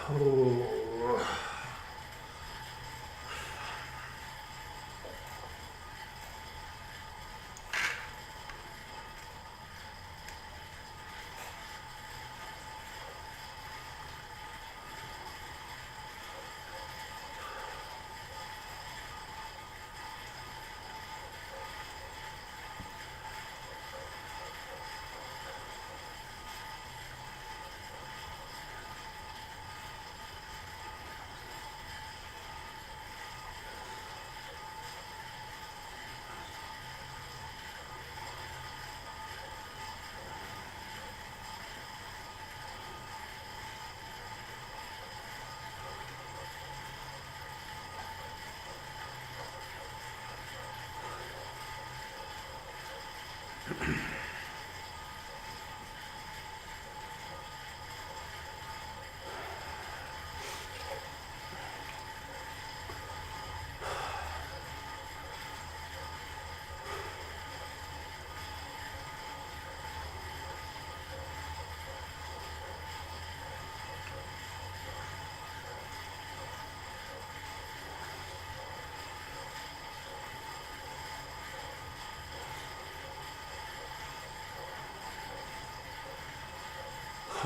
Oh.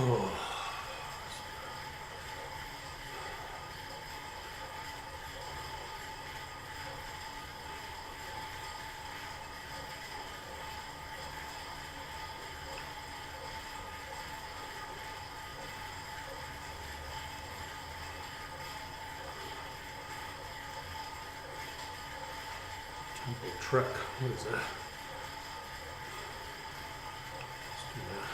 Oh. Tempo Trek. What is that? Let's do that.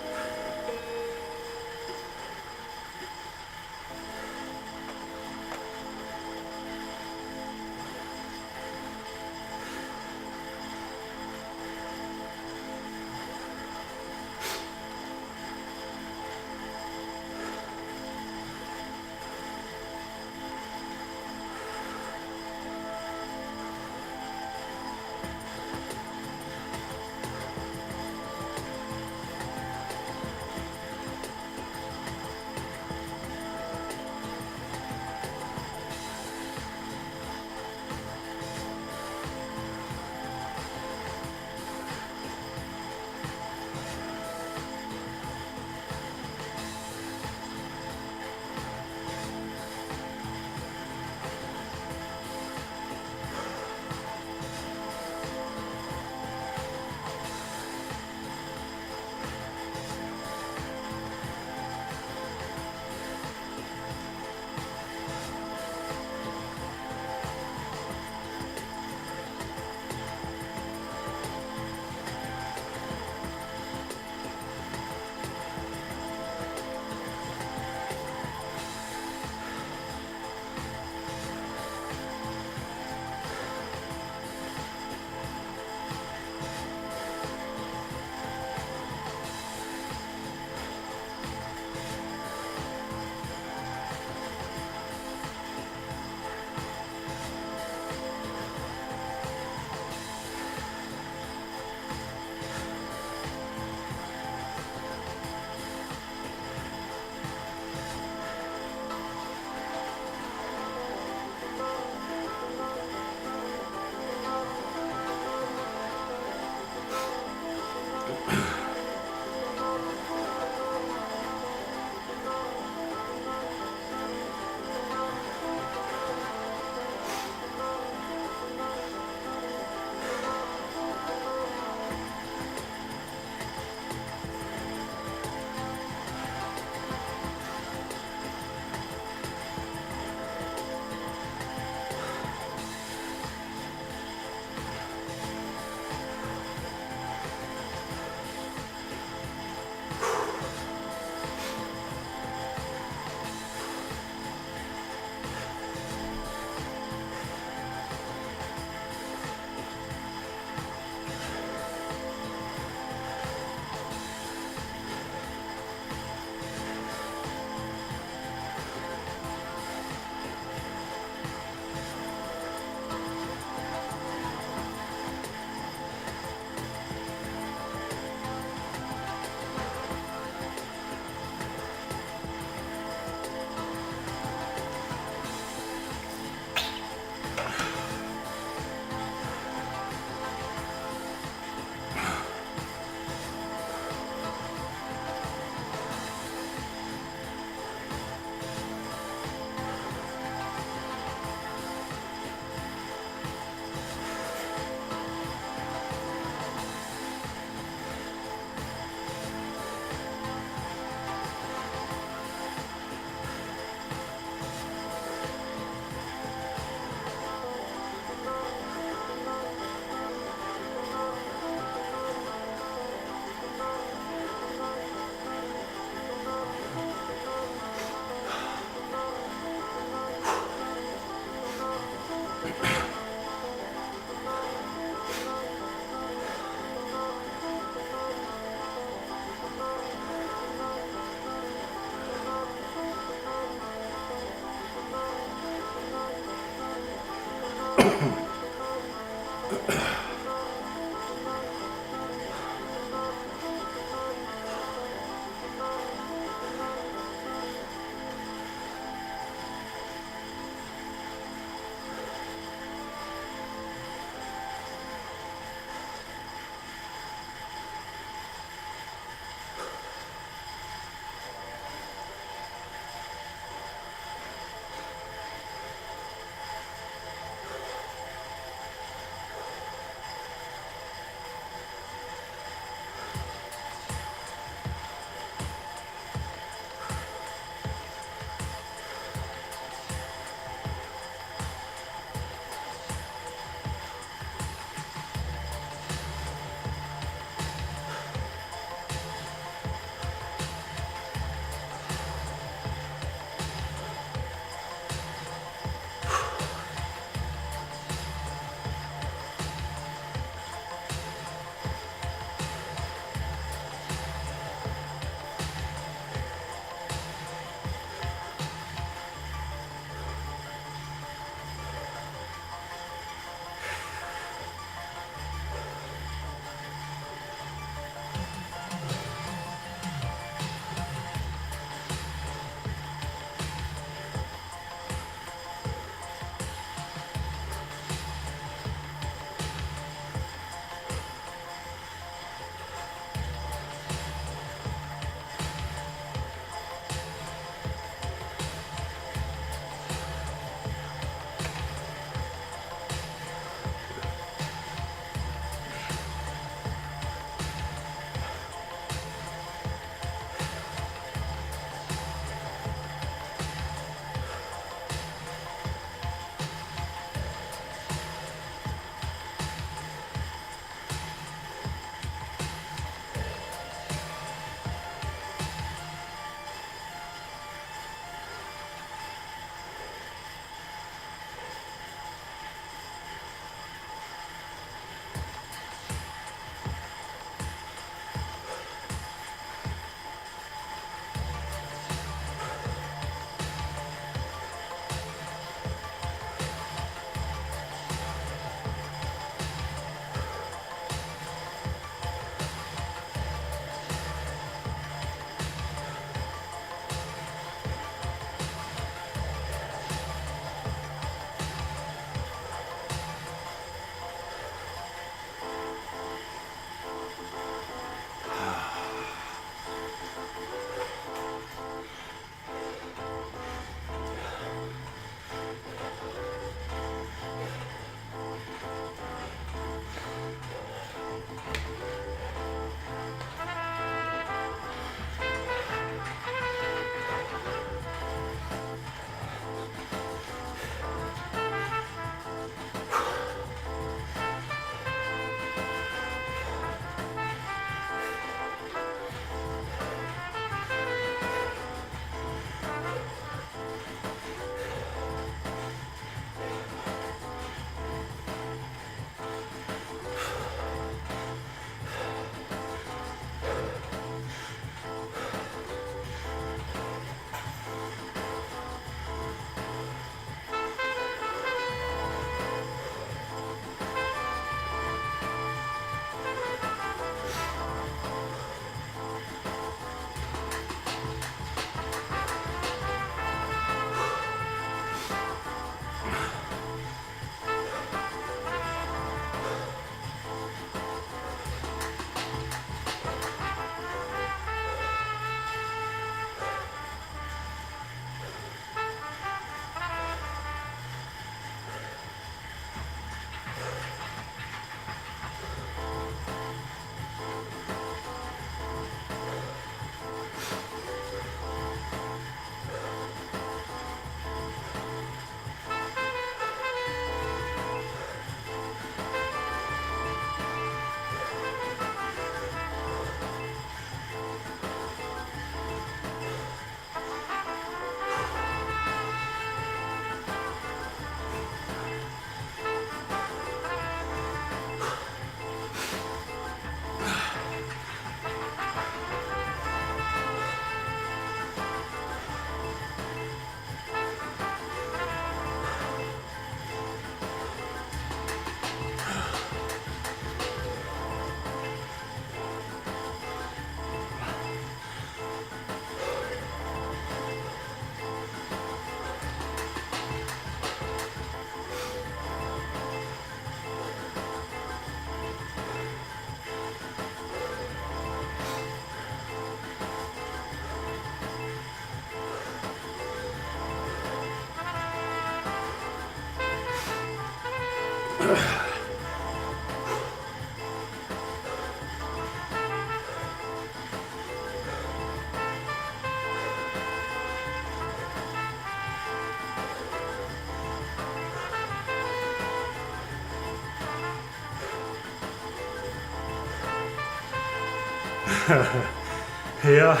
Yeah,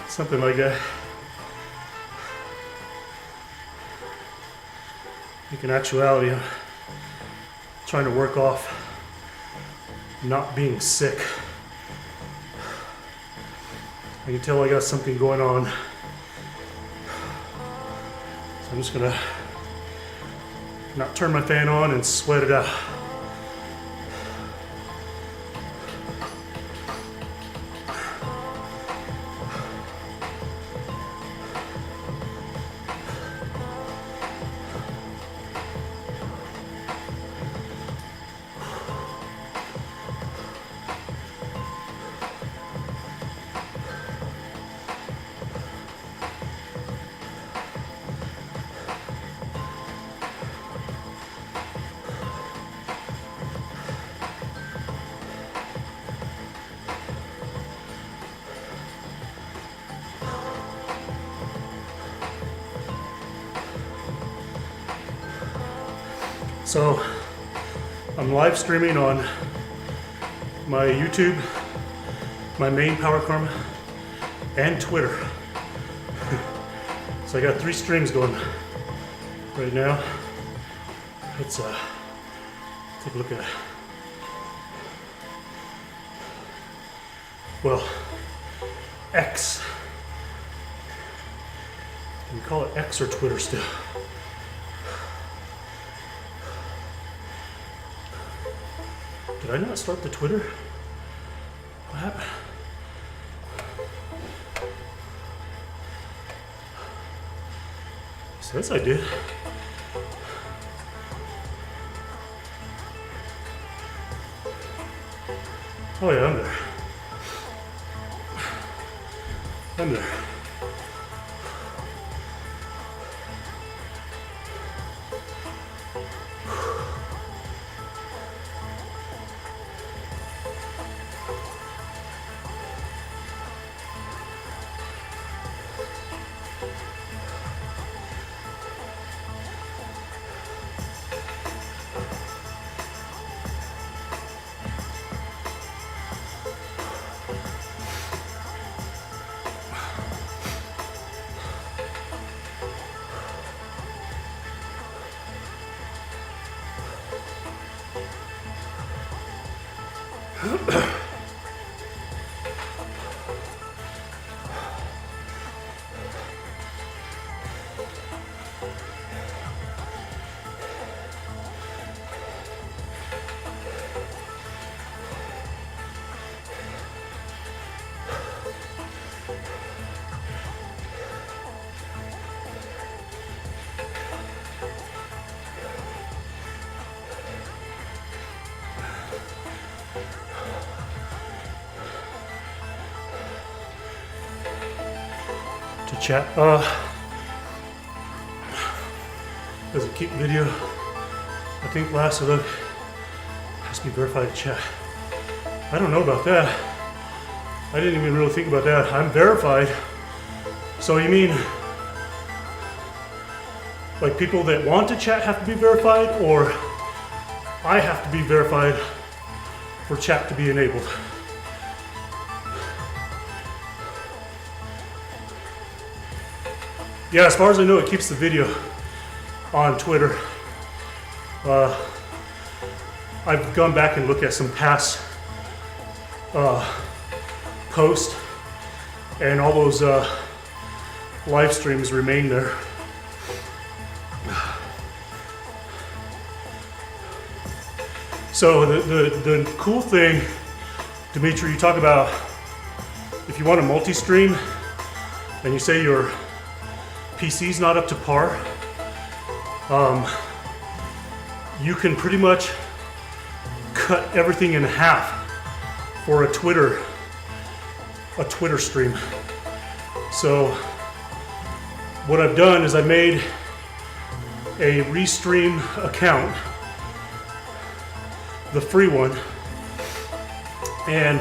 something like that. I think in actuality, I'm trying to work off not being sick. I can tell I got something going on. So I'm just gonna not turn my fan on and sweat it out. So I'm live streaming on my YouTube, my main Power Karma, and Twitter. So I got 3 streams going right now. Let's take a look at it. Well, X. Can we call it X or Twitter still? Did I not start the Twitter? What happened? Says I did. Oh yeah, I'm there. I'm there. To chat. Does it keep video? I think last look has to be verified to chat. I don't know about that. I didn't even really think about that. I'm verified. So you mean like people that want to chat have to be verified, or I have to be verified for chat to be enabled? Yeah, as far as I know, it keeps the video on Twitter. I've gone back and looked at some past posts, and all those live streams remain there. So the cool thing, Dimitri, you talk about if you want to multi-stream and you say your PC's not up to par, you can pretty much cut everything in half for a Twitter stream. So what I've done is I made a Restream account, the free one, and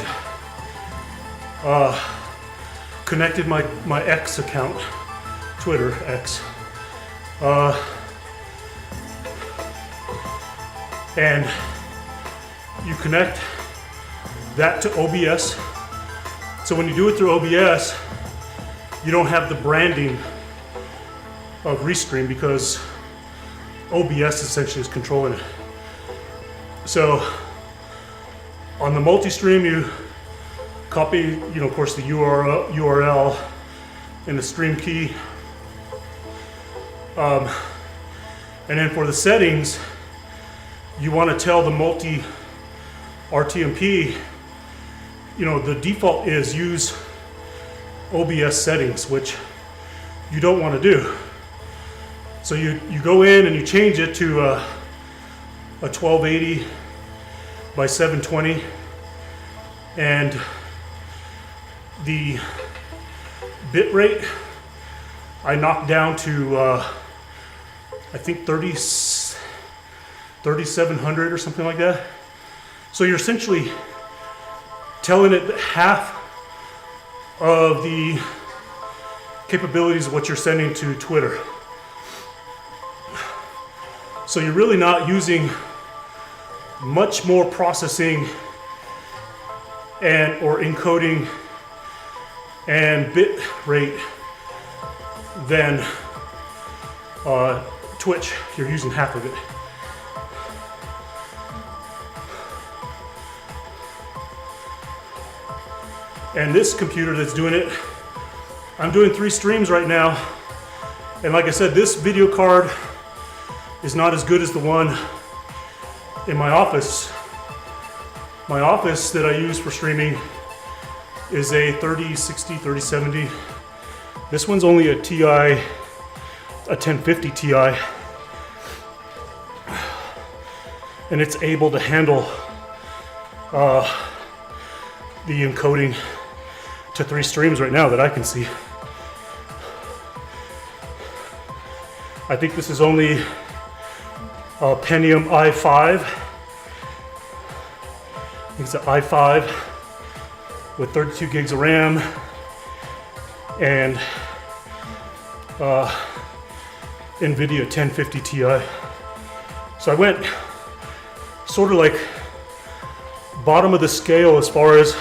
connected my X account, Twitter X, and you connect that to OBS So when you do it through OBS, you don't have the branding of Restream because OBS essentially is controlling it. So on the multi-stream, you copy, of course, the URL and the stream key. And then for the settings, you want to tell the multi RTMP, the default is use OBS settings, which you don't want to do. So you go in and you change it to a 1280 by 720, and the bit rate I knocked down to I think 3700 or something like that. So you're essentially telling it that half of the capabilities of what you're sending to Twitter. So you're really not using much more processing or encoding and bit rate than Twitch. You're using half of it. And this computer that's doing it, I'm doing 3 streams right now. And like I said, this video card is not as good as the one in my office. My office that I use for streaming is a 3060, 3070. This one's only a TI, a 1050 Ti. And it's able to handle the encoding to 3 streams right now that I can see. I think this is only a Pentium i5. It's an i5 with 32 gigs of RAM and NVIDIA 1050 Ti. So I went sort of like bottom of the scale as far as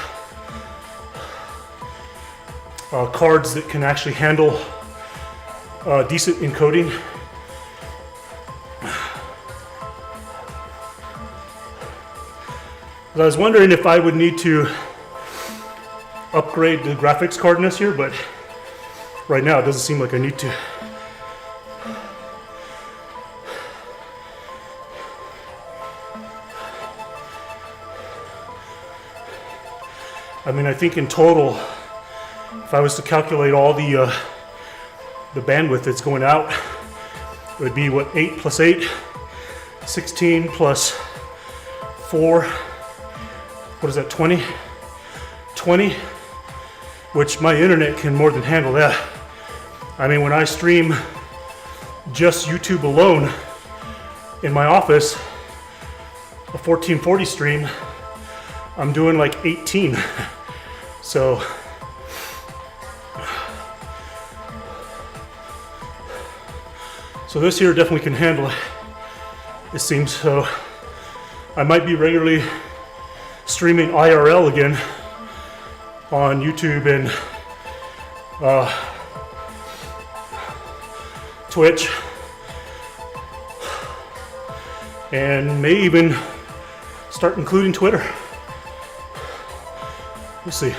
cards that can actually handle decent encoding. I was wondering if I would need to upgrade the graphics card in this here, but right now it doesn't seem like I need to. I mean, I think in total, if I was to calculate all the bandwidth that's going out, it would be what, 8 plus 8, 16 plus 4, what is that, 20? 20, which my internet can more than handle that. I mean, when I stream just YouTube alone in my office, a 1440 stream, I'm doing like 18. So this here definitely can handle it, it seems. So I might be regularly streaming IRL again on YouTube and Twitch, and may even start including Twitter. We'll see.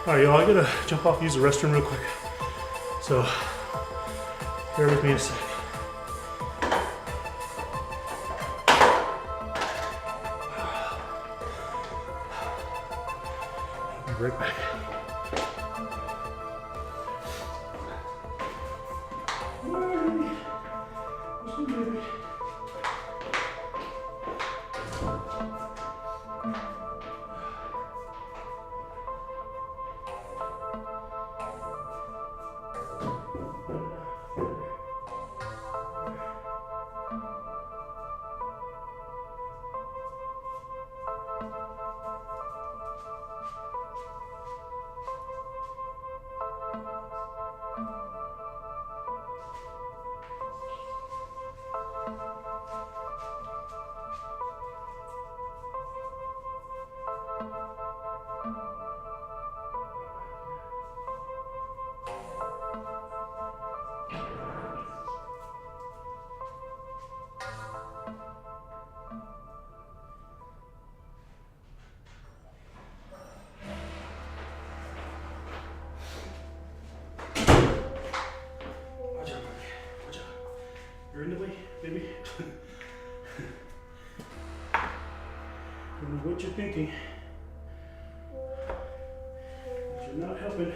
Alright, y'all, I gotta jump off and use the restroom real quick. So, bear with me a sec. I'll be right back. don't know what you're thinking. But you're not helping.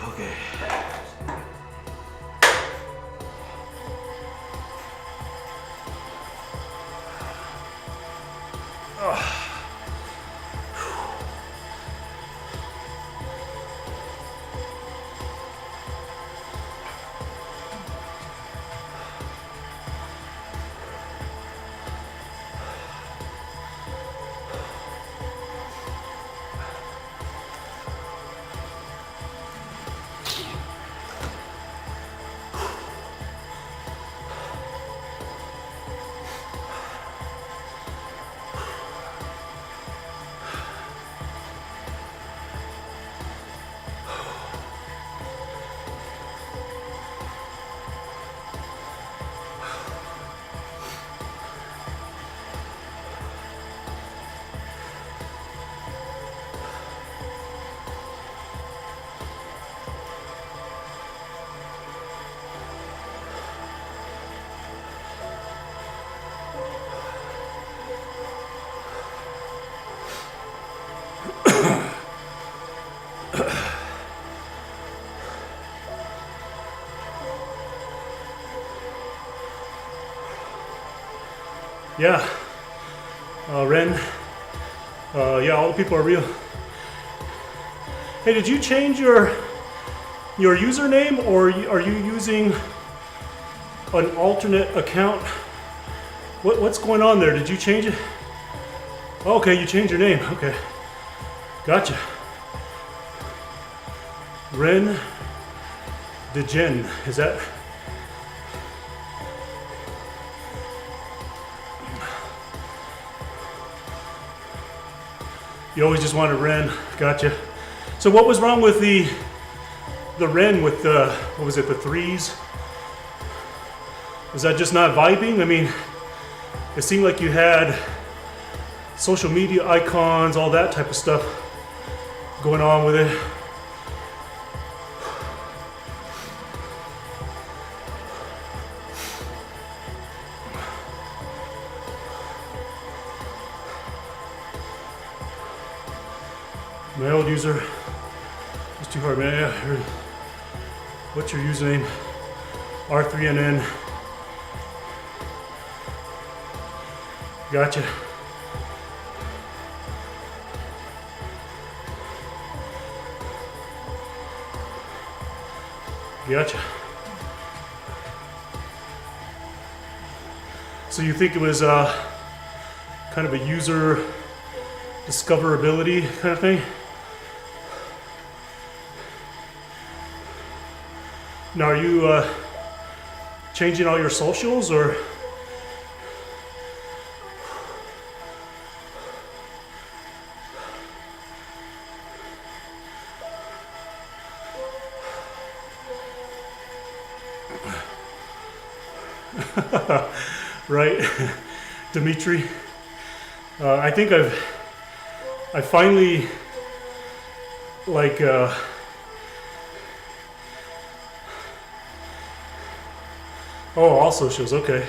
Okay. Yeah, Ren, yeah, all the people are real. Hey, did you change your username, or are you using an alternate account? What's going on there? Did you change it? Okay, you changed your name. Okay, gotcha. Ren DeGen, is that? You always just wanted Ren, gotcha. So what was wrong with the Ren with the, what was it, the threes? Was that just not vibing? I mean, it seemed like you had social media icons, all that type of stuff going on with it. My old user, it's too hard, man. Yeah, what's your username? R3NN. Gotcha. Gotcha. So you think it was kind of a user discoverability kind of thing? Now, are you changing all your socials, or? Right, Dimitri. I think I finally like. Oh, all socials, okay.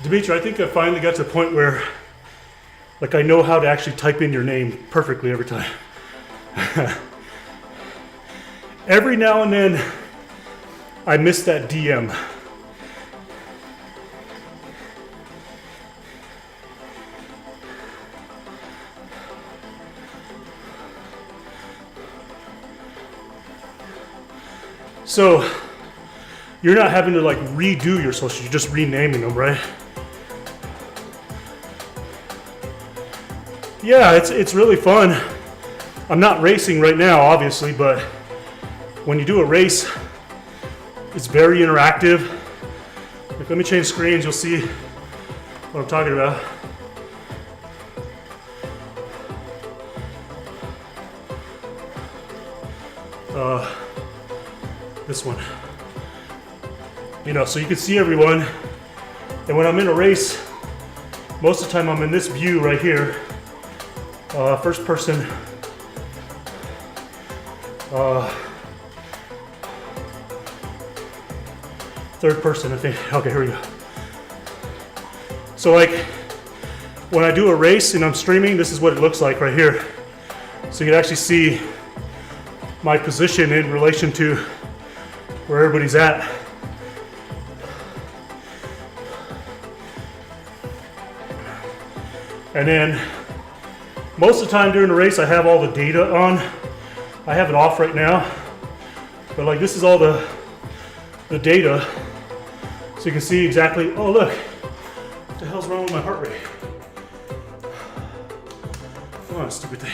Dimitri, I think I finally got to the point where, like, I know how to actually type in your name perfectly every time. Every now and then, I miss that DM. So, you're not having to like redo your socials, you're just renaming them, right? Yeah, it's really fun. I'm not racing right now, obviously, but when you do a race, it's very interactive. Like, let me change screens, you'll see what I'm talking about. this one. You know, so you can see everyone. And when I'm in a race, most of the time I'm in this view right here. First person. Third person, I think. Okay, here we go. So like, when I do a race and I'm streaming, this is what it looks like right here. So you can actually see my position in relation to where everybody's at. And then most of the time during the race, I have all the data on. I have it off right now, but like this is all the data. So you can see exactly, oh look, what the hell's wrong with my heart rate? Come on, stupid thing.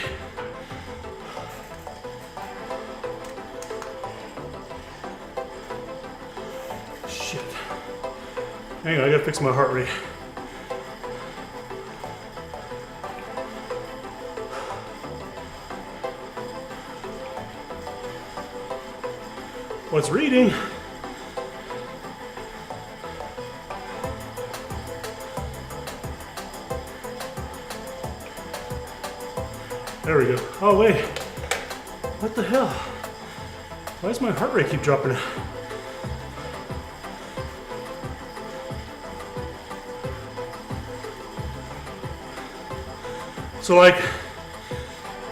Shit. Hang on, I gotta fix my heart rate. What's reading? There we go. Oh wait, what the hell? Why does my heart rate keep dropping? So like,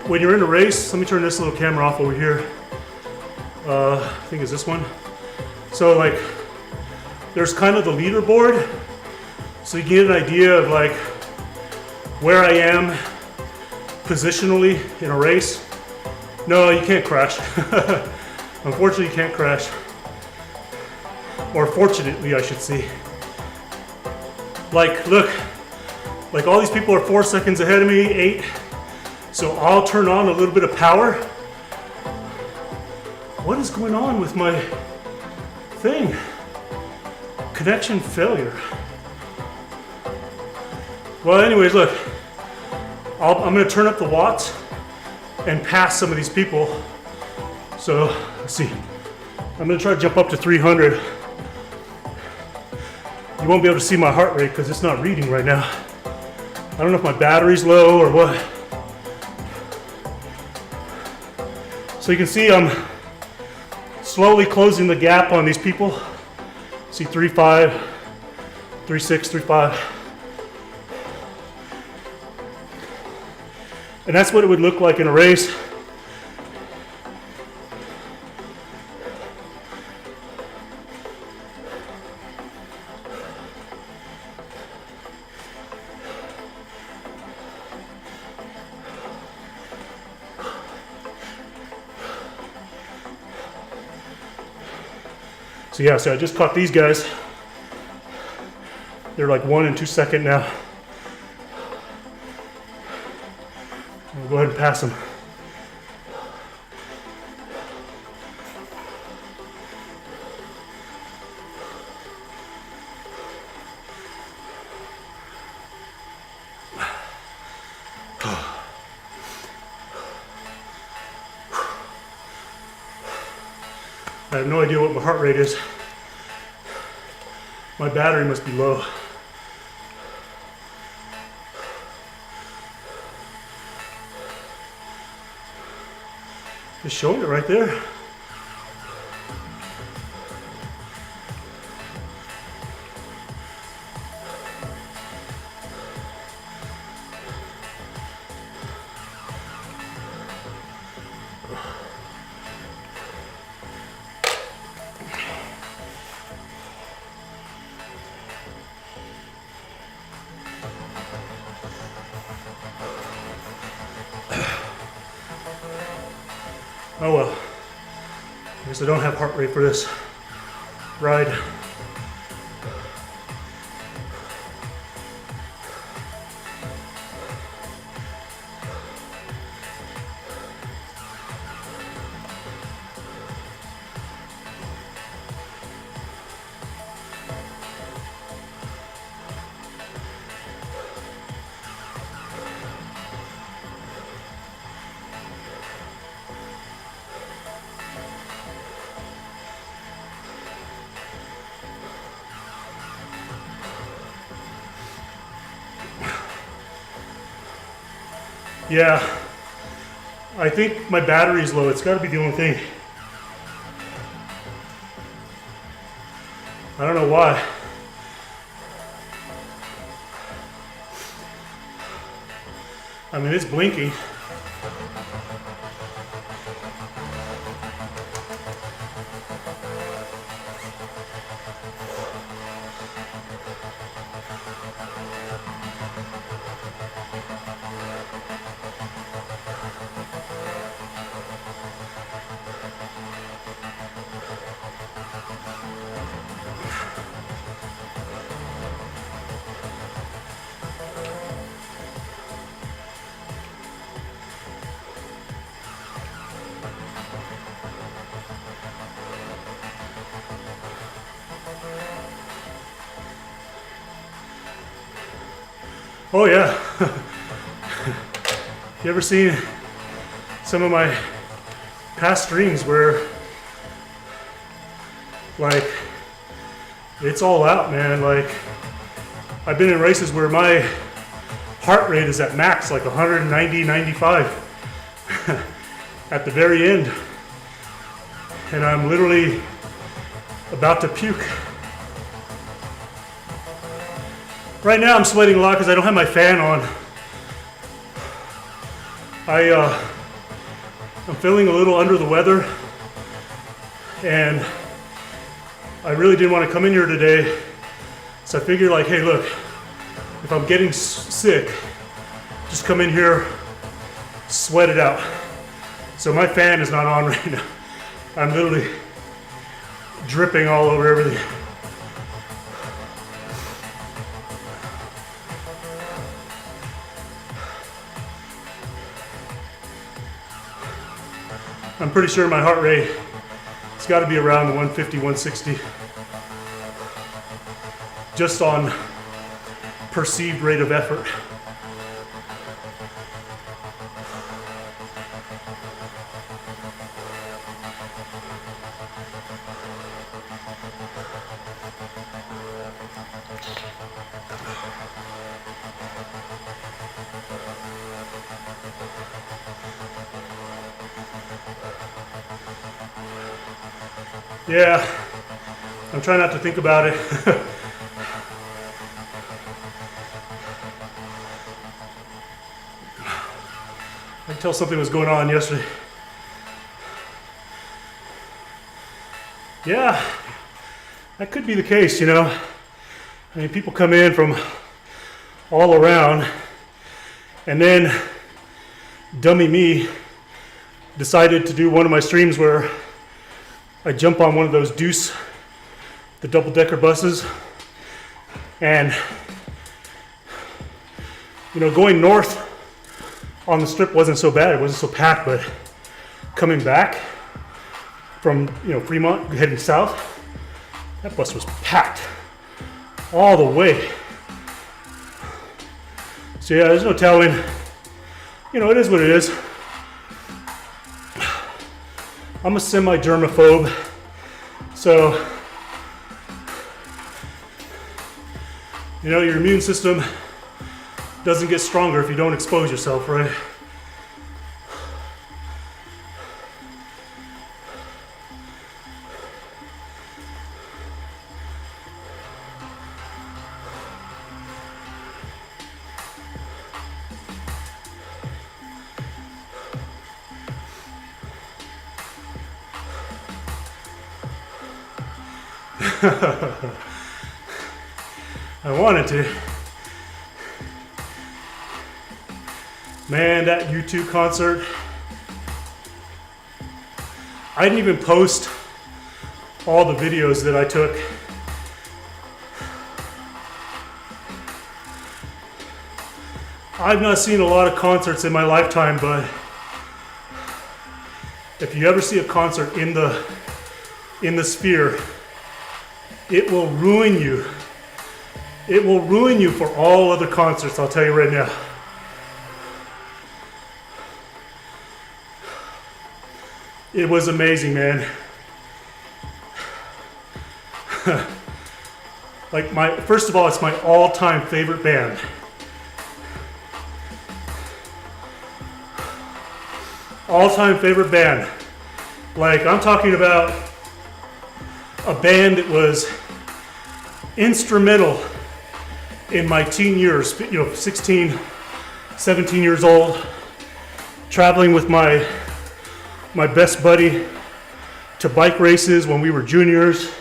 when you're in a race, let me turn this little camera off over here. I think it's this one. So like, there's kind of the leaderboard. So you get an idea of like where I am positionally in a race. No, you can't crash. Unfortunately, you can't crash. Or fortunately, I should say. Like, look, like all these people are 4 seconds ahead of me, 8. So I'll turn on a little bit of power. What is going on with my thing? Connection failure. Well, anyways, look, I'm gonna turn up the watts and pass some of these people. So let's see. I'm gonna try to jump up to 300. You won't be able to see my heart rate because it's not reading right now. I don't know if my battery's low or what. So you can see I'm slowly closing the gap on these people. See 3.5, 3.6, 3.5. And that's what it would look like in a race. So yeah, so I just caught these guys. They're like 1 and 2 second now. I'll go ahead and pass them. I have no idea what my heart rate is. My battery must be low. Just showing it right there. Oh well, I guess I don't have heart rate for this ride. Yeah, I think my battery's low. It's got to be the only thing. I don't know why. I mean, it's blinking. Oh yeah. You ever seen some of my past streams where like it's all out, man? Like I've been in races where my heart rate is at max, like 190, 95 at the very end. And I'm literally about to puke. Right now I'm sweating a lot because I don't have my fan on. I'm feeling a little under the weather, and I really didn't want to come in here today. So I figured like, hey look, if I'm getting sick, just come in here, sweat it out. So my fan is not on right now. I'm literally dripping all over everything. I'm pretty sure my heart rate, it's got to be around the 150, 160. Just on perceived rate of effort. Yeah, I'm trying not to think about it. I could tell something was going on yesterday. Yeah, that could be the case, you know. I mean, people come in from all around, and then dummy me decided to do one of my streams where I jump on one of those Deuce, the double-decker buses, and you know, going north on the strip wasn't so bad, it wasn't so packed, but coming back from, you know, Fremont heading south, that bus was packed all the way. So yeah, there's no telling, you know, it is what it is. I'm a semi-germaphobe, so, you know, your immune system doesn't get stronger if you don't expose yourself, right? I wanted to. Man, that U2 concert. I didn't even post all the videos that I took. I've not seen a lot of concerts in my lifetime, but if you ever see a concert in the sphere, it will ruin you. It will ruin you for all other concerts, I'll tell you right now. It was amazing, man. Like first of all, it's my all-time favorite band. all-time favorite band. Like, I'm talking about a band that was instrumental in my teen years, 16, 17 years old, traveling with my best buddy to bike races when we were juniors.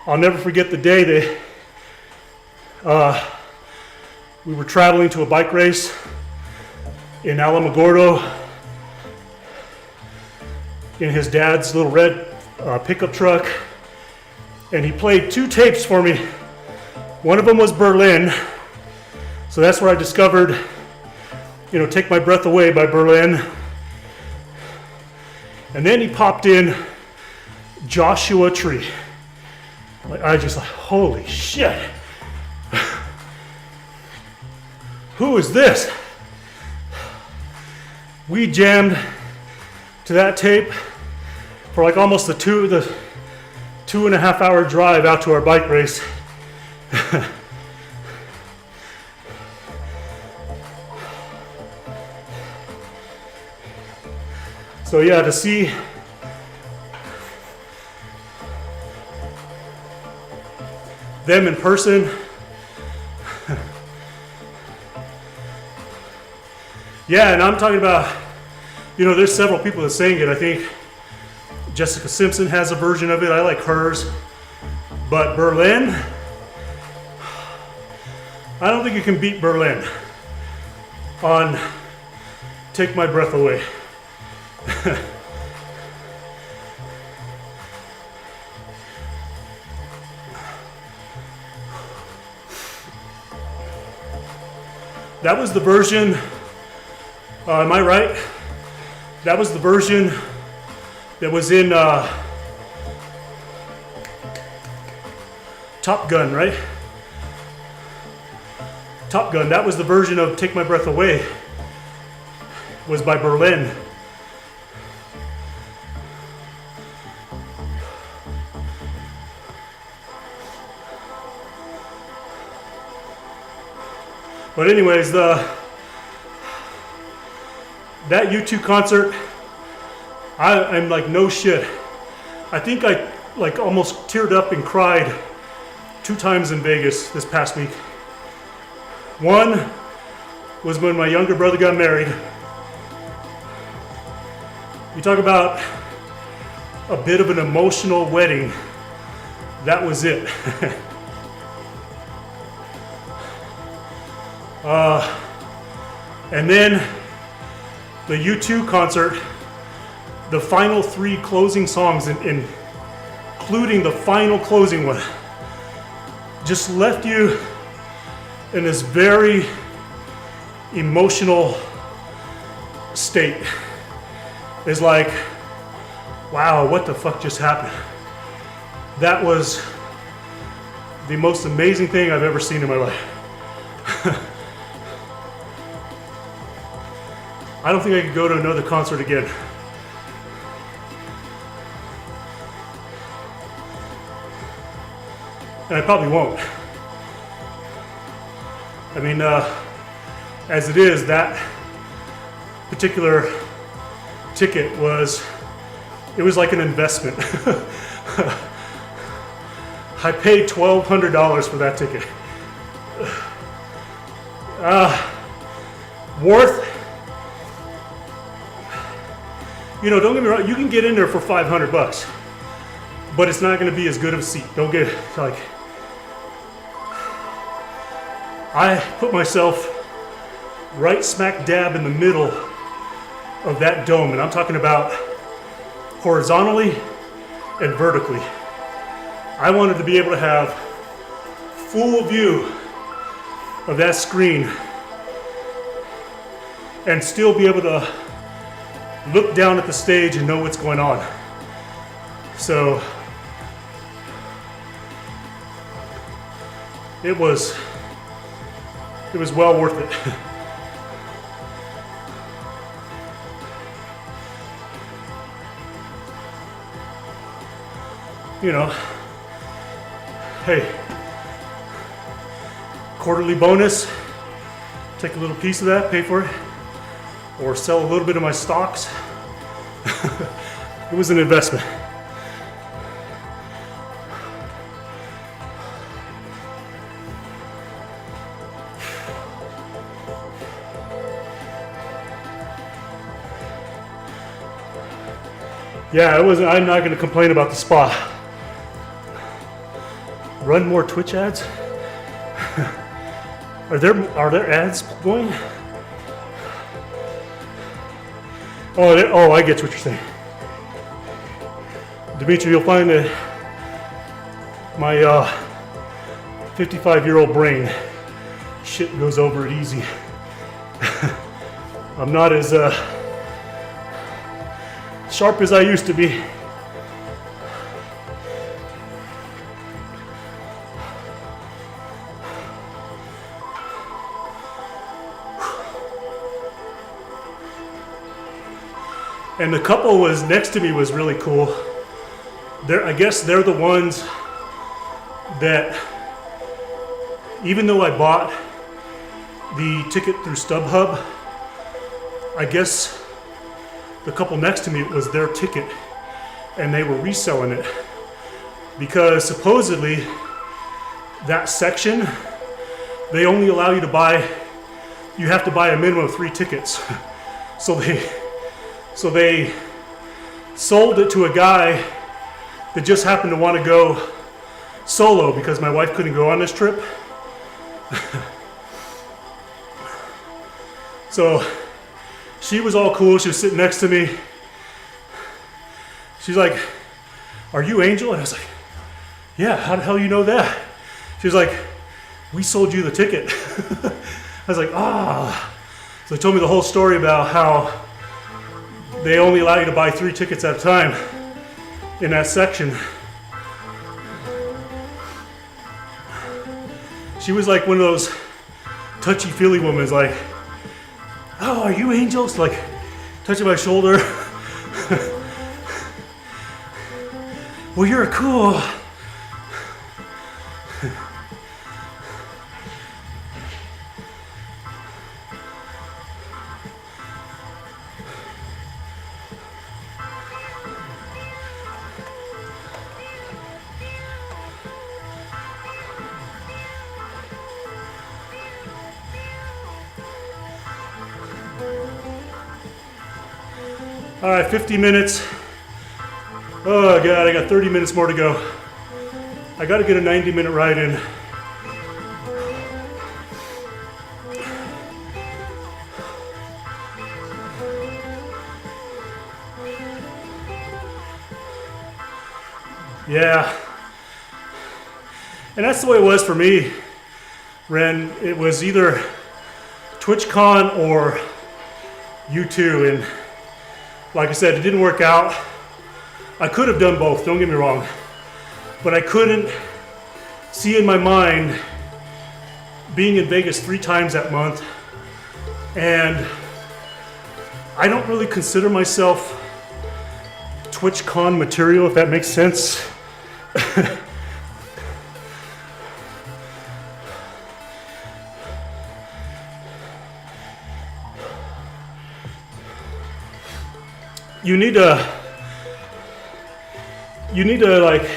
I'll never forget the day that we were traveling to a bike race in Alamogordo in his dad's little red pickup truck, and he played 2 tapes for me. One of them was Berlin, so that's where I discovered, Take My Breath Away by Berlin. And then he popped in Joshua Tree. I just like, holy shit. Who is this? We jammed to that tape for like almost the 2.5 hour drive out to our bike race. So yeah, to see them in person, yeah, and I'm talking about, there's several people that sang it. I think Jessica Simpson has a version of it. I like hers. But Berlin, I don't think you can beat Berlin on Take My Breath Away. That was the version, am I right? That was the version that was in Top Gun, right? Top Gun, that was the version of Take My Breath Away, was by Berlin. But anyways, that U2 concert, I'm like, no shit. I think I like almost teared up and cried 2 times in Vegas this past week. One was when my younger brother got married. You talk about a bit of an emotional wedding. That was it. And then the U2 concert, the final 3 closing songs, including the final closing one, just left you in this very emotional state. It's like, wow, what the fuck just happened? That was the most amazing thing I've ever seen in my life. I don't think I could go to another concert again. And I probably won't. I mean, as it is, that particular ticket was like an investment. I paid $1,200 for that ticket. Worth, don't get me wrong, you can get in there for $500, but it's not going to be as good of a seat. Don't get like, I put myself right smack dab in the middle of that dome, and I'm talking about horizontally and vertically. I wanted to be able to have full view of that screen and still be able to look down at the stage and know what's going on. So it was well worth it. Hey, quarterly bonus, take a little piece of that, pay for it. or sell a little bit of my stocks. It was an investment. Yeah, I'm not going to complain about the spa. Run more Twitch ads? Are there ads going? Oh, I get what you're saying. Dimitri, you'll find that my 55-year-old brain, shit goes over it easy. I'm not as sharp as I used to be. And the couple was next to me was really cool. I guess they're the ones that, even though I bought the ticket through StubHub, I guess the couple next to me, it was their ticket and they were reselling it, because supposedly that section, they only allow you to you have to buy a minimum of 3 tickets. So they sold it to a guy that just happened to want to go solo because my wife couldn't go on this trip. So she was all cool. She was sitting next to me. She's like, "Are you Angel?" And I was like, "Yeah, how the hell you know that?" She was like, "We sold you the ticket." I was like, "Ah." So they told me the whole story about how they only allow you to buy 3 tickets at a time in that section. She was like one of those touchy-feely women, like, "Oh, are you Angels?" Like, touching my shoulder. "Well, you're cool." All right, 50 minutes. Oh God, I got 30 minutes more to go. I got to get a 90-minute ride in. Yeah. And that's the way it was for me, Ren. It was either TwitchCon or U2, and like I said, it didn't work out. I could have done both, don't get me wrong, but I couldn't see in my mind being in Vegas 3 times that month, and I don't really consider myself TwitchCon material, if that makes sense. You need to like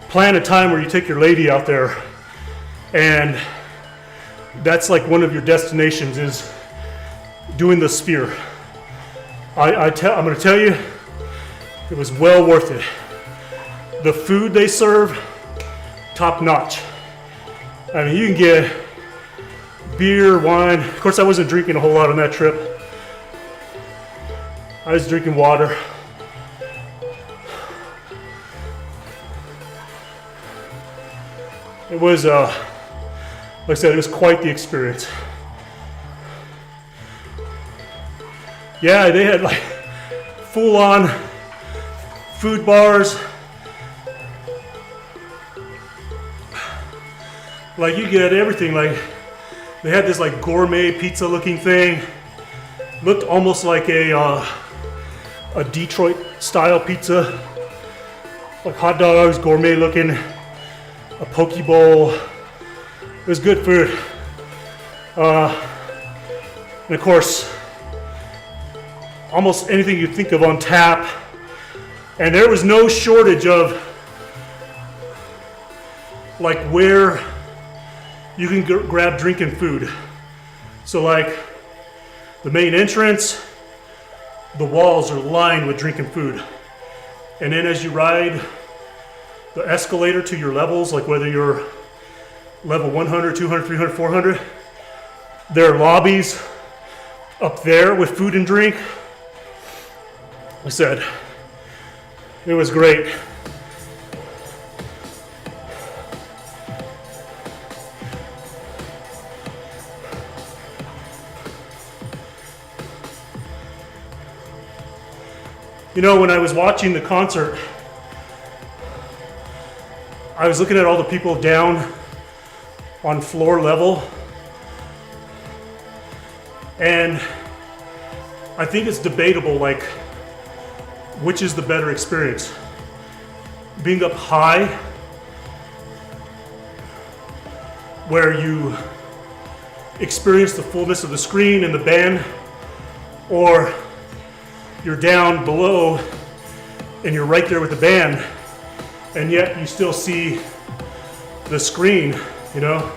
plan a time where you take your lady out there, and that's like one of your destinations is doing the Sphere. I'm going to tell you, it was well worth it. The food they serve, top notch. I mean, you can get beer, wine. Of course, I wasn't drinking a whole lot on that trip. I was drinking water. It was, like I said, it was quite the experience. Yeah, they had like full-on food bars. Like you get everything. Like they had this like gourmet pizza-looking thing. Looked almost like a Detroit-style pizza. Like hot dogs, gourmet-looking. A poke bowl. It was good food. And of course, almost anything you think of on tap. And there was no shortage of like where you can grab drink and food. So like the main entrance, the walls are lined with drink and food. And then as you ride the escalator to your levels, like whether you're level 100, 200, 300, 400, there are lobbies up there with food and drink. I said, it was great. You know, when I was watching the concert, I was looking at all the people down on floor level, and I think it's debatable, like, which is the better experience? Being up high, where you experience the fullness of the screen and the band, or you're down below and you're right there with the band, and yet you still see the screen, you know?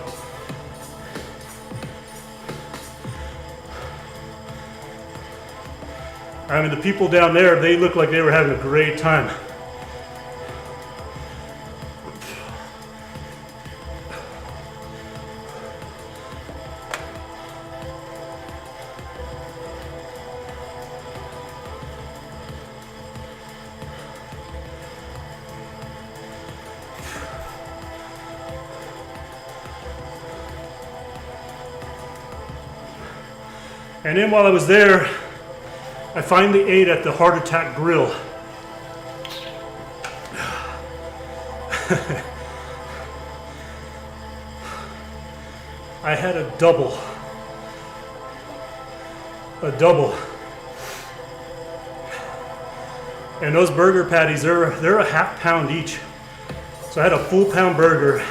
I mean, the people down there, they look like they were having a great time. And then while I was there, I finally ate at the Heart Attack Grill. I had a double. And those burger patties, they're a half pound each. So I had a full pound burger.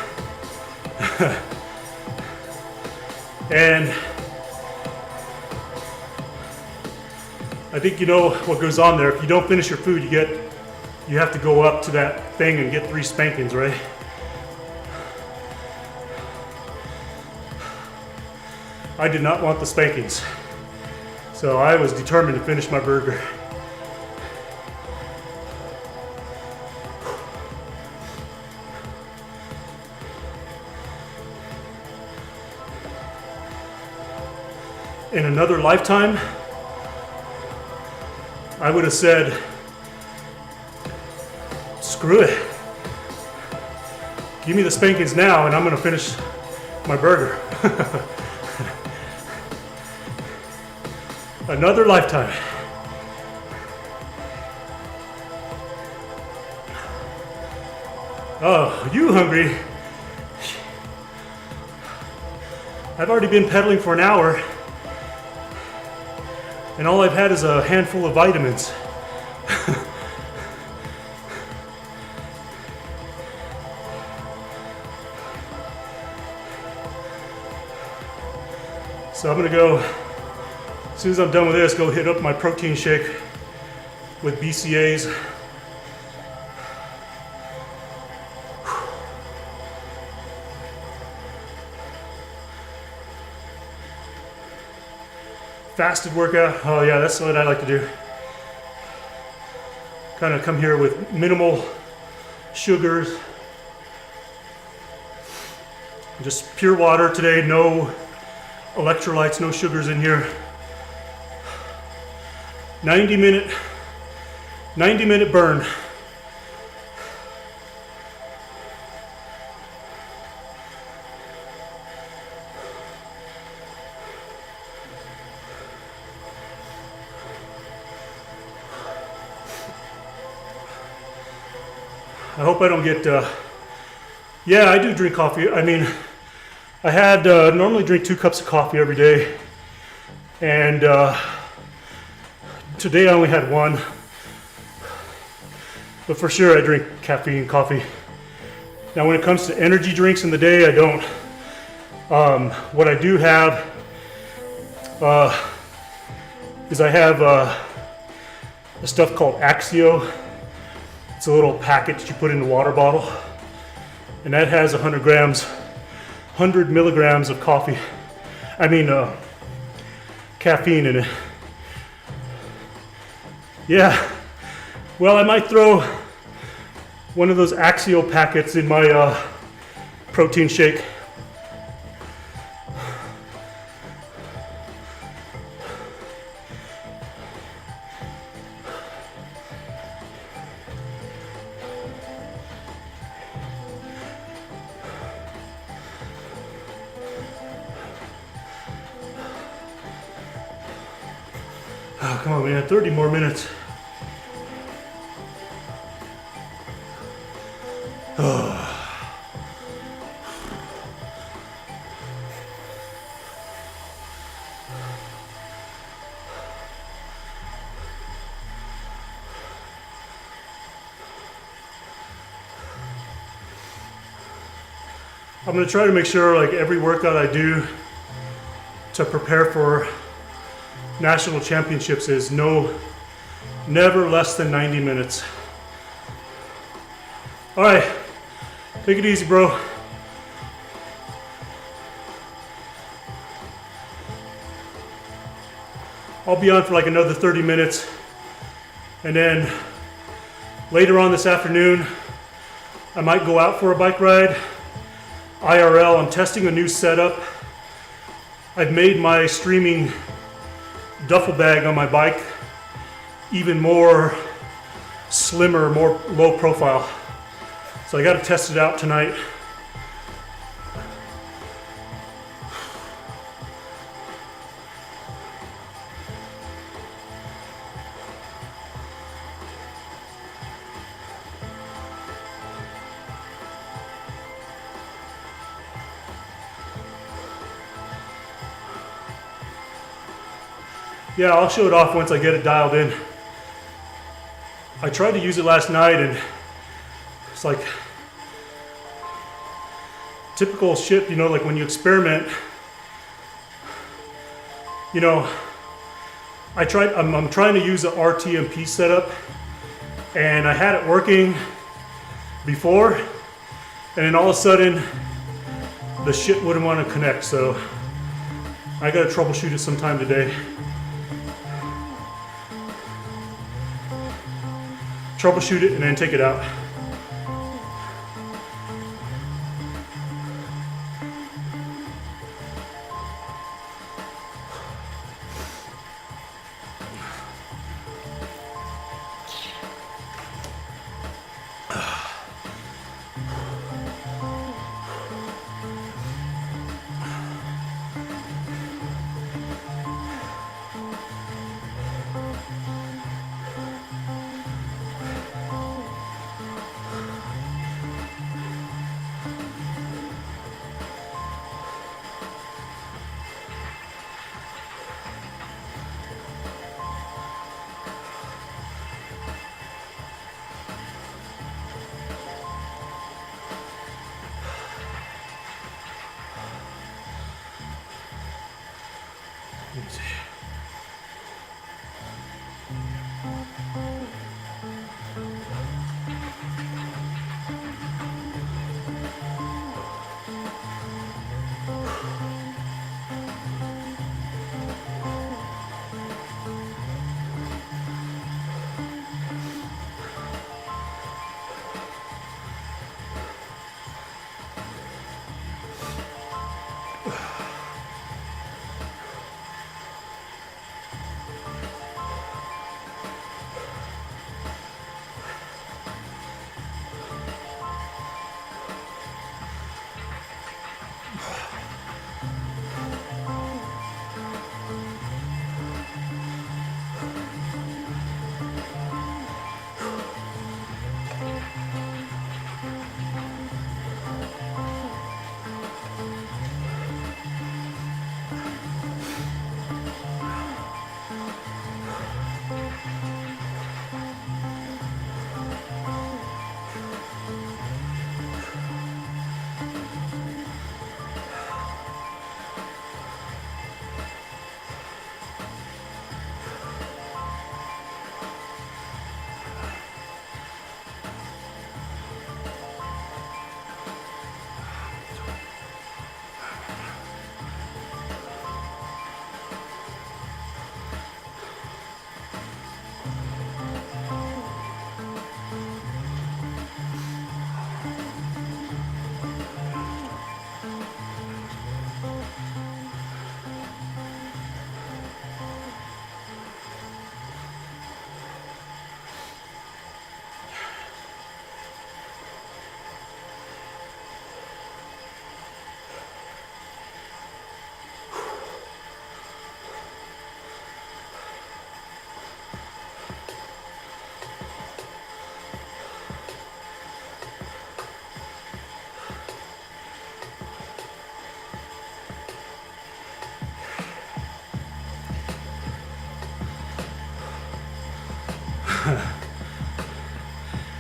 And I think you know what goes on there. If you don't finish your food, you have to go up to that thing and get 3 spankings, right? I did not want the spankings, so I was determined to finish my burger. In another lifetime, I would have said, screw it. Give me the spankings now and I'm gonna finish my burger. Another lifetime. Oh, you hungry? I've already been pedaling for an hour, and all I've had is a handful of vitamins. So I'm gonna go, as soon as I'm done with this, go hit up my protein shake with BCAAs. Fasted workout, oh yeah, that's what I like to do. Kind of come here with minimal sugars. Just pure water today, no electrolytes, no sugars in here. 90 minute burn. I hope I don't get, yeah, I do drink coffee. I mean, I had normally drink 2 cups of coffee every day, and today I only had 1. But for sure I drink caffeine coffee. Now when it comes to energy drinks in the day, I don't. What I do have is I have a stuff called Axio. It's a little packet that you put in a water bottle, and that has 100 milligrams of caffeine in it. Yeah, well, I might throw one of those Axio packets in my protein shake. Oh, come on, man, 30 more minutes. I'm gonna try to make sure like every workout I do to prepare for national championships is never less than 90 minutes. All right, take it easy, bro. I'll be on for like another 30 minutes. And then later on this afternoon, I might go out for a bike ride. IRL, I'm testing a new setup. I've made my streaming duffel bag on my bike even more slimmer, more low profile. So I got to test it out tonight. Yeah, I'll show it off once I get it dialed in. I tried to use it last night and it's like typical shit, you know, like when you experiment, you know, I'm trying to use the RTMP setup and I had it working before and then all of a sudden the shit wouldn't want to connect, so I gotta troubleshoot it sometime today. Troubleshoot it and then take it out. Let's see.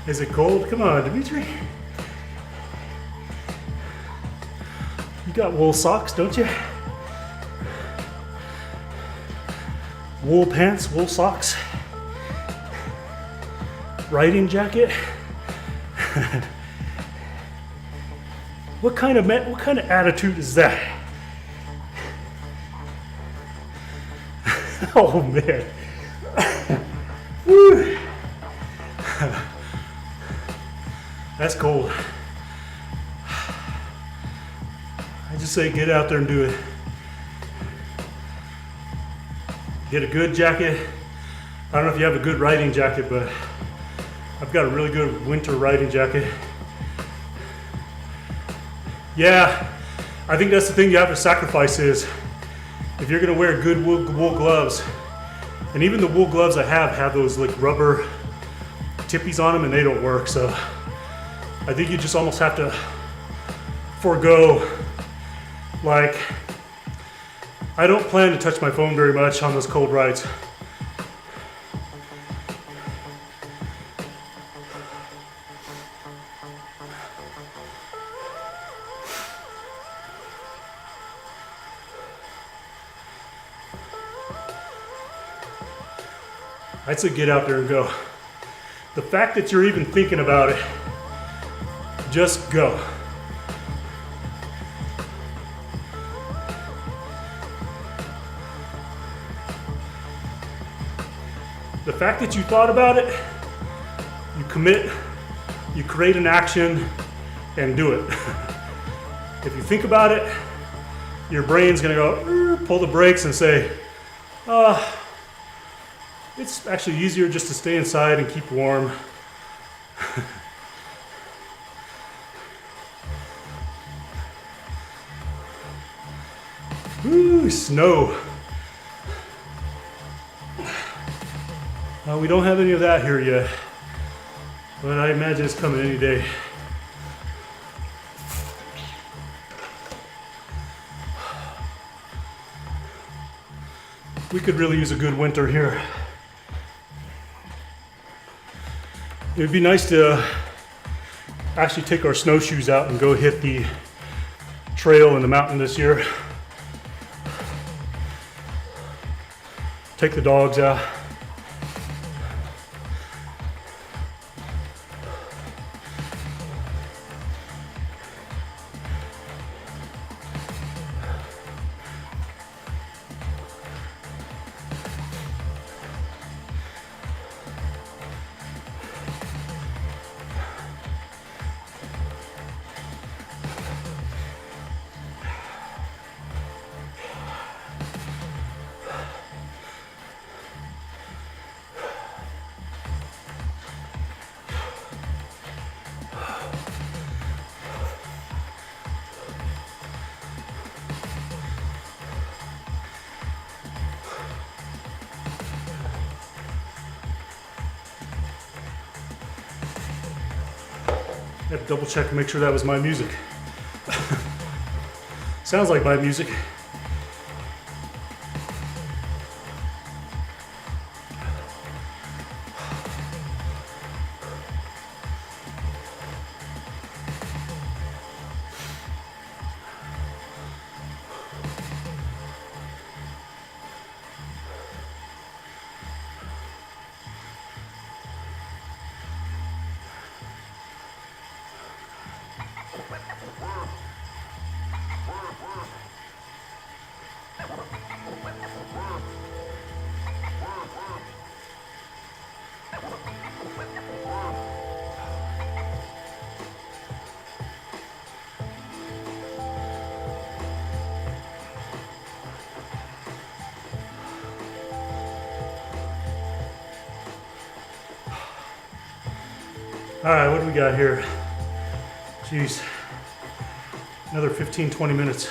Is it cold? Come on, Dimitri. You got wool socks, don't you? Wool pants, wool socks. Riding jacket. What kind of attitude is that? Oh man. Woo. That's cold. I just say get out there and do it. Get a good jacket. I don't know if you have a good riding jacket, but I've got a really good winter riding jacket. Yeah, I think that's the thing you have to sacrifice is if you're gonna wear good wool gloves, and even the wool gloves I have those like rubber tippies on them and they don't work, so I think you just almost have to forego, like, I don't plan to touch my phone very much on those cold rides. I'd say get out there and go. The fact that you're even thinking about it, just go. The fact that you thought about it, you commit, you create an action, and do it. If you think about it, your brain's gonna go, pull the brakes and say, it's actually easier just to stay inside and keep warm. Ooh, snow. We don't have any of that here yet, but I imagine it's coming any day. We could really use a good winter here. It would be nice to actually take our snowshoes out and go hit the trail in the mountain this year. Take the dogs out. I have to double check and make sure that was my music. Sounds like my music. All right, what do we got here? Jeez, another 15, 20 minutes.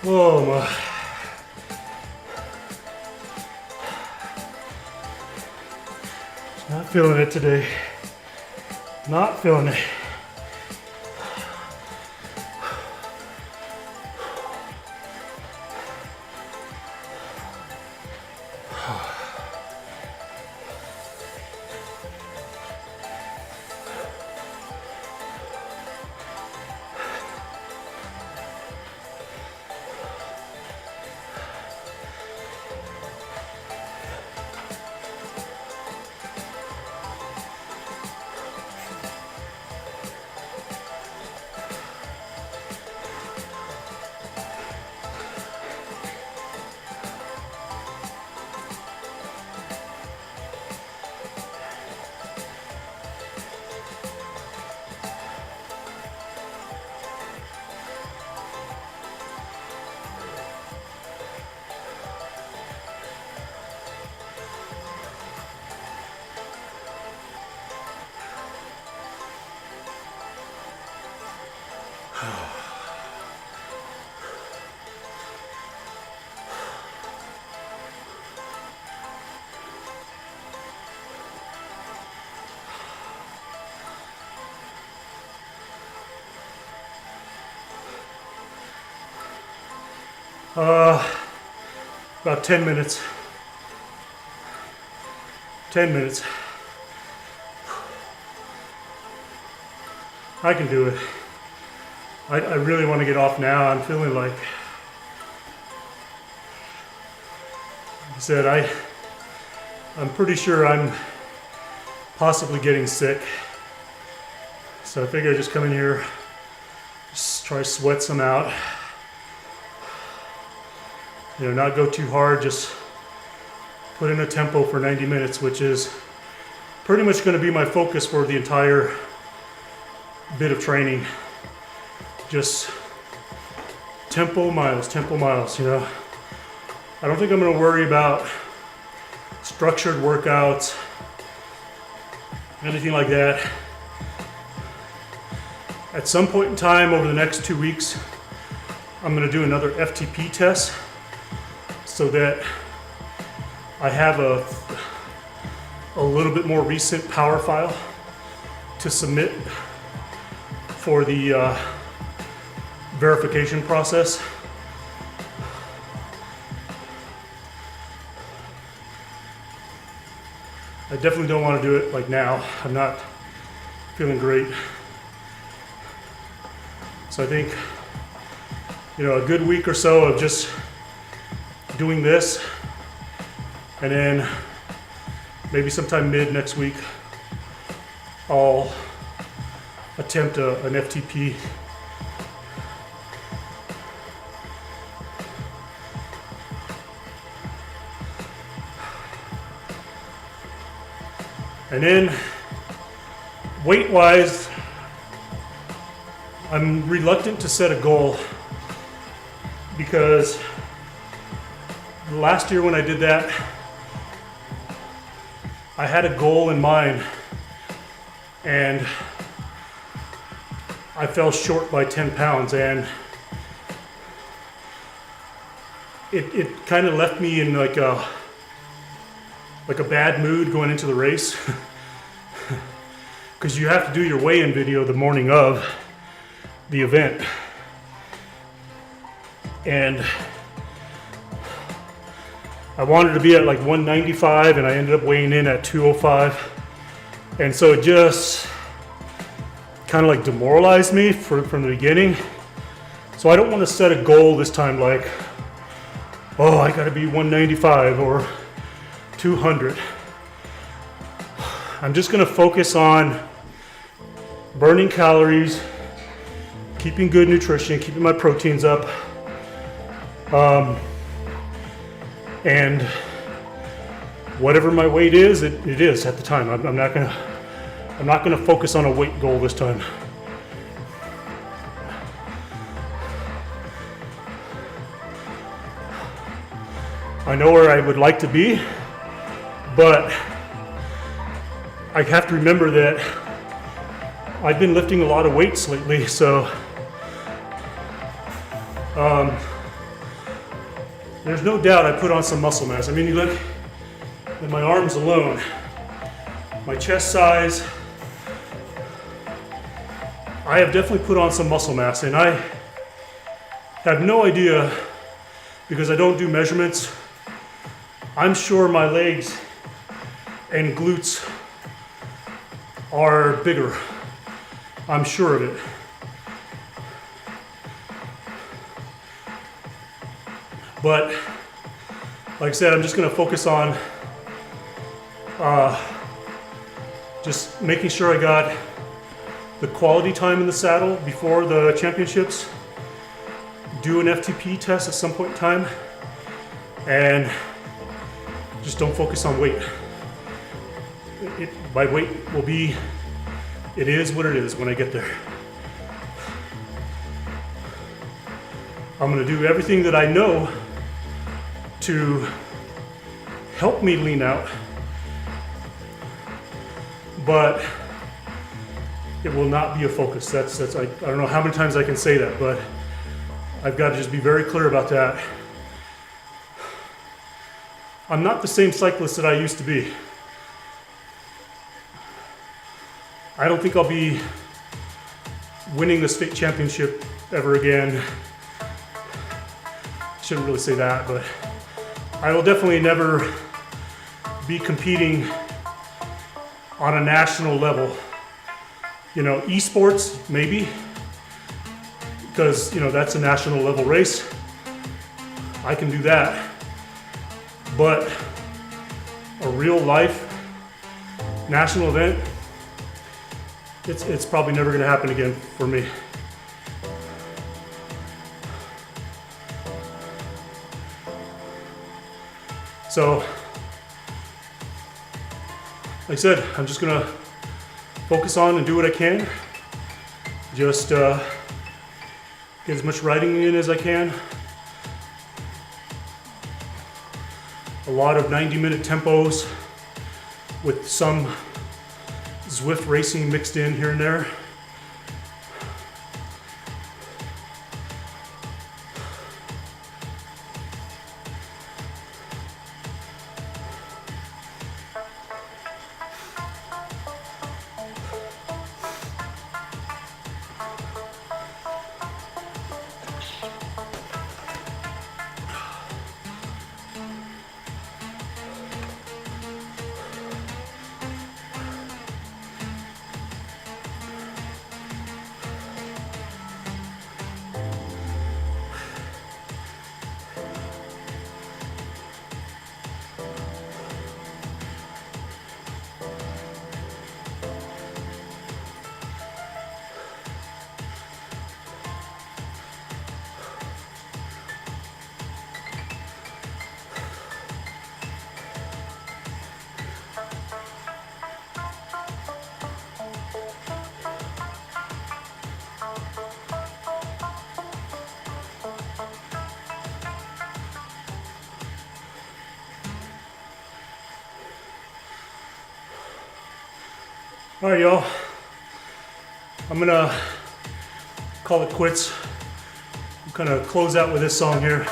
Oh my. Not feeling it today. Not feeling it. About 10 minutes. 10 minutes. I can do it. I really want to get off now. I'm feeling like I said, I'm pretty sure I'm possibly getting sick. So I figure I just come in here, just try to sweat some out. You know, not go too hard, just put in a tempo for 90 minutes, which is pretty much going to be my focus for the entire bit of training. Just tempo miles, you know. I don't think I'm going to worry about structured workouts, anything like that. At some point in time over the next 2 weeks, I'm going to do another FTP test so that I have a little bit more recent power file to submit for the verification process. I definitely don't want to do it like now. I'm not feeling great. So I think, you know, a good week or so of just doing this, and then maybe sometime mid next week, I'll attempt an FTP. And then weight-wise, I'm reluctant to set a goal because last year when I did that, I had a goal in mind and I fell short by 10 pounds, and it kind of left me in like a bad mood going into the race because you have to do your weigh-in video the morning of the event. And I wanted to be at like 195 and I ended up weighing in at 205. And so it just kind of like demoralized me from the beginning. So I don't want to set a goal this time like, oh, I gotta be 195 or 200. I'm just gonna focus on burning calories, keeping good nutrition, keeping my proteins up, and whatever my weight is, it is at the time. I'm not gonna focus on a weight goal this time. I know where I would like to be, but I have to remember that I've been lifting a lot of weights lately, so there's no doubt I put on some muscle mass. I mean, you look at my arms alone, my chest size, I have definitely put on some muscle mass, and I have no idea, because I don't do measurements. I'm sure my legs and glutes are bigger. I'm sure of it. But like I said, I'm just gonna focus on just making sure I got the quality time in the saddle before the championships, do an FTP test at some point in time, and just don't focus on weight. My weight will be, it is what it is when I get there. I'm gonna do everything that I know to help me lean out, but it will not be a focus. That's I don't know how many times I can say that, but I've got to just be very clear about that. I'm not the same cyclist that I used to be. I don't think I'll be winning the state championship ever again. Shouldn't really say that, but I will definitely never be competing on a national level. You know, ESports, maybe, because, you know, that's a national level race. I can do that. But a real life national event, it's probably never going to happen again for me. So, like I said, I'm just going to focus on and do what I can. Just get as much riding in as I can. A lot of 90-minute tempos with some Zwift racing mixed in here and there. All right, y'all. I'm gonna call it quits. I'm gonna close out with this song here.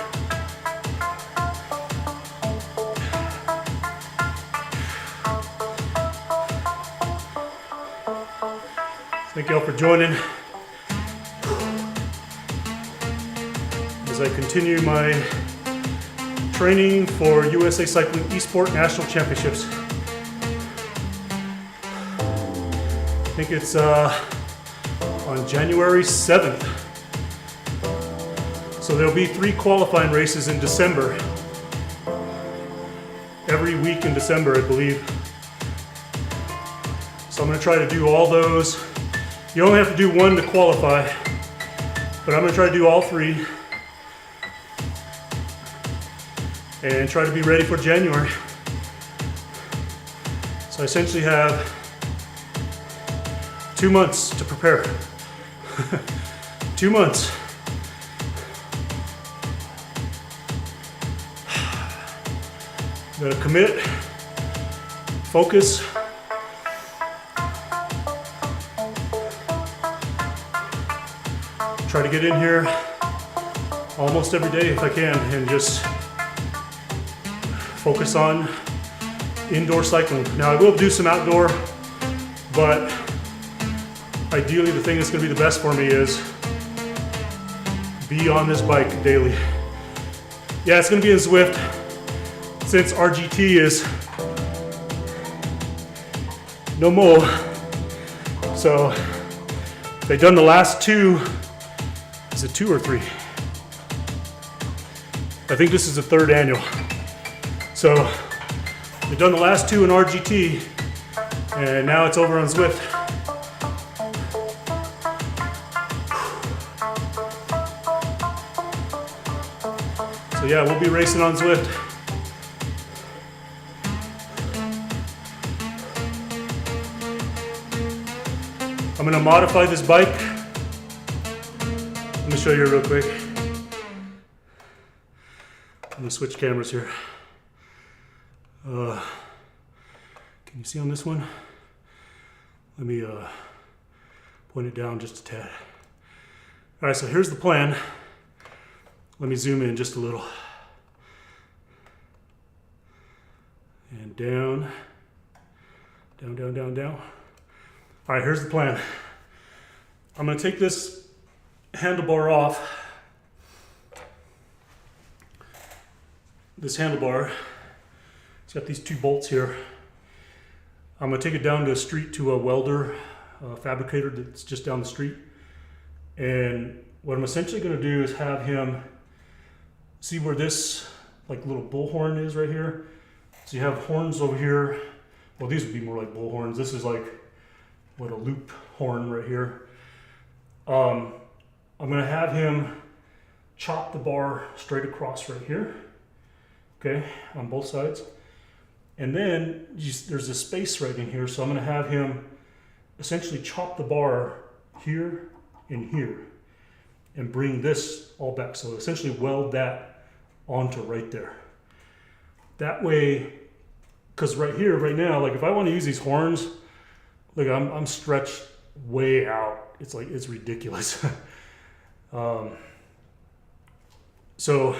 Thank y'all for joining as I continue my training for USA Cycling Esport National Championships. I think it's on January 7th. So there'll be 3 qualifying races in December. Every week in December, I believe. So I'm gonna try to do all those. You only have to do 1 to qualify, but I'm gonna try to do all 3 and try to be ready for January. So I essentially have 2 months to prepare. 2 months. Gotta commit, focus. Try to get in here almost every day if I can and just focus on indoor cycling. Now I will do some outdoor, but ideally the thing that's going to be the best for me is be on this bike daily. Yeah, it's going to be in Zwift since RGT is no more. So they've done the last two. Is it 2 or 3? I think this is the 3rd annual. So they've done the last 2 in RGT, and now it's over on Zwift. So yeah, we'll be racing on Zwift. I'm gonna modify this bike. Let me show you real quick. I'm gonna switch cameras here. Can you see on this one? Let me point it down just a tad. All right, so here's the plan. Let me zoom in just a little. And down, down, down, down, down. All right, here's the plan. I'm gonna take this handlebar off. This handlebar, it's got these 2 bolts here. I'm gonna take it down to a street to a welder, fabricator that's just down the street. And what I'm essentially gonna do is have him, see where this like little bullhorn is right here? So you have horns over here. Well, these would be more like bullhorns. This is like, what, a loop horn right here. I'm gonna have him chop the bar straight across right here. Okay, on both sides. And then there's a space right in here, so I'm gonna have him essentially chop the bar here and here and bring this all back. So essentially weld that onto right there. That way, because right here, right now, like if I wanna use these horns, like I'm stretched way out. It's like, it's ridiculous. So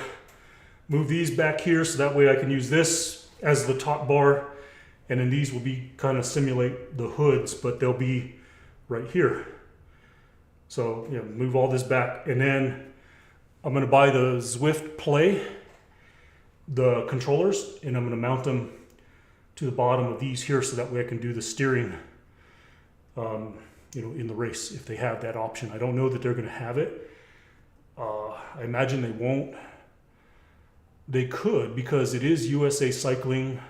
move these back here so that way I can use this as the top bar, and then these will be kind of simulate the hoods, but they'll be right here. So you know, move all this back, and then I'm gonna buy the Zwift Play, the controllers, and I'm gonna mount them to the bottom of these here so that way I can do the steering you know, in the race if they have that option. I don't know that they're gonna have it. I imagine they won't. They could, because it is USA Cycling.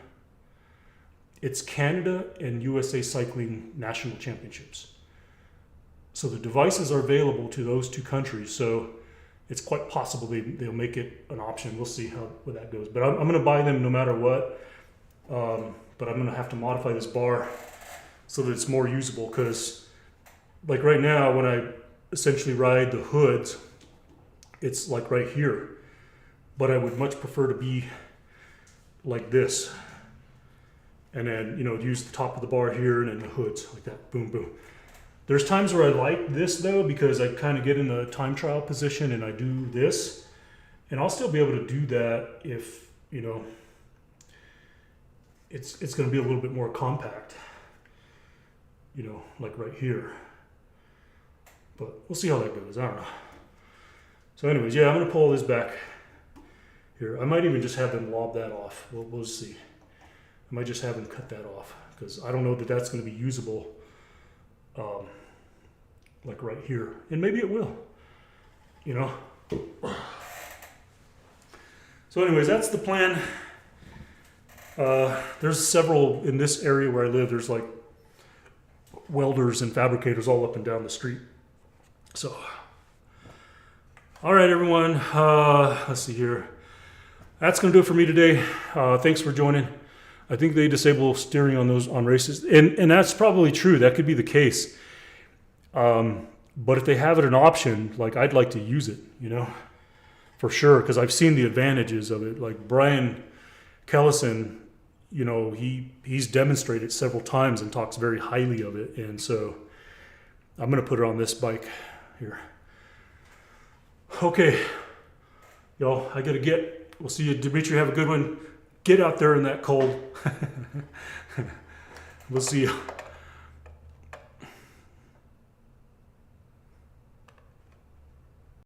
It's Canada and USA Cycling National Championships. So the devices are available to those 2 countries. So it's quite possible they'll make it an option. We'll see where that goes. But I'm going to buy them no matter what. But I'm going to have to modify this bar so that it's more usable. Because like right now, when I essentially ride the hoods, it's like right here. But I would much prefer to be like this. And then, you know, use the top of the bar here and then the hoods like that, boom, boom. There's times where I like this though, because I kind of get in the time trial position and I do this. And I'll still be able to do that if, you know, it's going to be a little bit more compact, you know, like right here. But we'll see how that goes, I don't know. So anyways, yeah, I'm going to pull this back here. I might even just have them lob that off. We'll see. I might just have them cut that off because I don't know that that's going to be usable like right here. And maybe it will, you know. So anyways, that's the plan. There's several in this area where I live. There's like welders and fabricators all up and down the street. So, all right, everyone. Let's see here. That's going to do it for me today. Thanks for joining. I think they disable steering on races, and that's probably true. That could be the case. But if they have it an option, like I'd like to use it, you know, for sure, because I've seen the advantages of it. Like Brian Kellison, you know, he's demonstrated several times and talks very highly of it, and so I'm going to put it on this bike here. Okay, y'all, I got to get. We'll see you, Dimitri. Have a good one. get out there in that cold. We'll see you.